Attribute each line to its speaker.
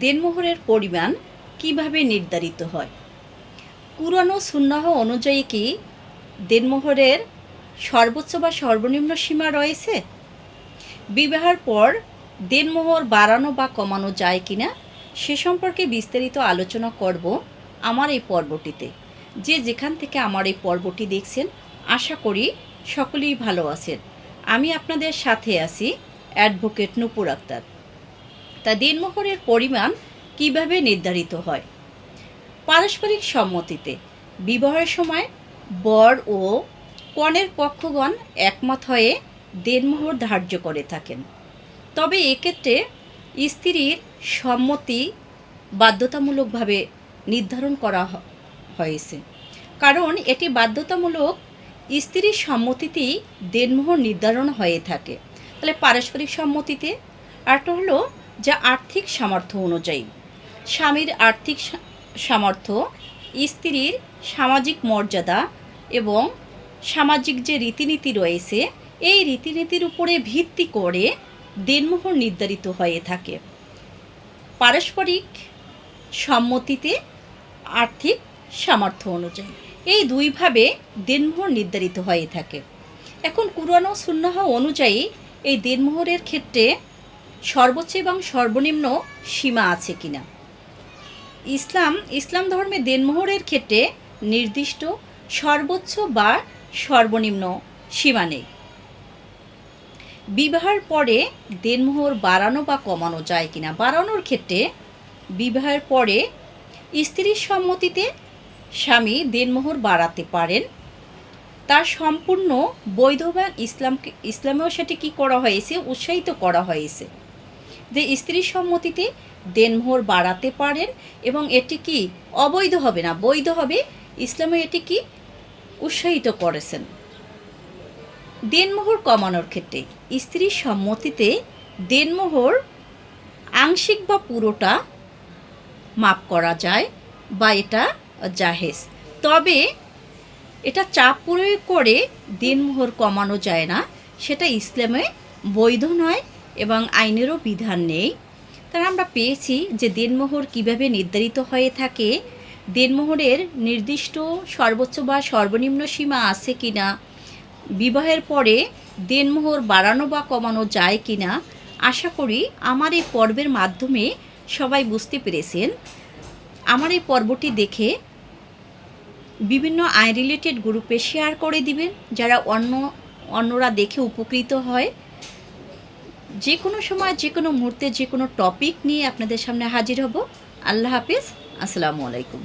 Speaker 1: দেনমোহরের পরিমাণ কিভাবে নির্ধারিত হয়? কুরআন ও সুন্নাহ অনুযায়ী কি দেনমোহরের সর্বোচ্চ বা সর্বনিম্ন সীমা রয়েছে? বিবাহের পর দেনমোহর বাড়ানো বা কমানো যায় কিনা সে সম্পর্কে বিস্তারিত আলোচনা করব আমার এই পর্বটিতে। যে যেখান থেকে আমার এই পর্বটি দেখছেন আশা করি সকলেই ভালো আছেন। আমি আপনাদের সাথে আছি অ্যাডভোকেট নূপুর আক্তার। তা দেনমোহরের পরিমাণ কিভাবে নির্ধারিত হয়? পারস্পরিক সম্মতিতে বিবাহের সময় বর ও কনের পক্ষগণ একমত হয়ে দেনমোহর ধার্য করে থাকেন। তবে এক্ষেত্রে স্ত্রীর সম্মতি বাধ্যতামূলকভাবে নির্ধারণ করা হয়েছে, কারণ এটি বাধ্যতামূলক স্ত্রীর সম্মতিতেই দেনমোহর নির্ধারণ হয়ে থাকে। তাহলে পারস্পরিক সম্মতিতে। আরটা হলো যা আর্থিক সামর্থ্য অনুযায়ী, স্বামীর আর্থিক সামর্থ্য, স্ত্রীর সামাজিক মর্যাদা এবং সামাজিক যে রীতিনীতি রয়েছে এই রীতিনীতির উপরে ভিত্তি করে দেনমোহর নির্ধারিত হয়ে থাকে। পারস্পরিক সম্মতিতে, আর্থিক সামর্থ্য অনুযায়ী এই দুইভাবে দেনমোহর নির্ধারিত হয়ে থাকে। এখন কুরআন ও সুন্নাহ অনুযায়ী এই দেনমোহরের ক্ষেত্রে সর্বোচ্চ এবং সর্বনিম্ন সীমা আছে কিনা? ইসলাম ধর্মে দেনমোহরের ক্ষেত্রে নির্দিষ্ট সর্বোচ্চ বা সর্বনিম্ন সীমা নেই। বিবাহের পরে দেনমোহর বাড়ানো বা কমানো যায় কিনা? বাড়ানোর ক্ষেত্রে বিবাহের পরে স্ত্রীর সম্মতিতে স্বামী দেনমোহর বাড়াতে পারেন। তার সম্পূর্ণ বৈধ বা ইসলামেও সেটি কী করা হয়েছে, উৎসাহিত করা হয়েছে যে স্ত্রীর সম্মতিতে দেনমোহর বাড়াতে পারেন এবং এটি কি অবৈধ হবে না, বৈধ হবে। ইসলামে এটি কি উৎসাহিত করেছেন। দেনমোহর কমানোর ক্ষেত্রে স্ত্রীর সম্মতিতে দেনমোহর আংশিক বা পুরোটা মাপ করা যায় বা এটা জাহেজ। তবে এটা চাপ প্রয়োগ করে দেনমোহর কমানো যায় না, সেটা ইসলামে বৈধ নয় এবং আইনেরও বিধান নেই। তারা আমরা পেয়েছি যে দেনমোহর কিভাবে নির্ধারিত হয়ে থাকে, দেনমোহরের নির্দিষ্ট সর্বোচ্চ বা সর্বনিম্ন সীমা আছে কিনা, বিবাহের পরে দেনমোহর বাড়ানো বা কমানো যায় কিনা। আশা করি আমার এই পর্বের মাধ্যমে সবাই বুঝতে পেরেছেন। আমার এই পর্বটি দেখে বিভিন্ন আইন রিলেটেড গ্রুপে শেয়ার করে দিবেন, যারা অন্যরা দেখে উপকৃত হয়। যে কোনো সময়, যে কোনো মুহূর্তে, যে কোনো টপিক নিয়ে আপনাদের সামনে হাজির হব। আল্লাহ হাফিজ, আসসালামু আলাইকুম।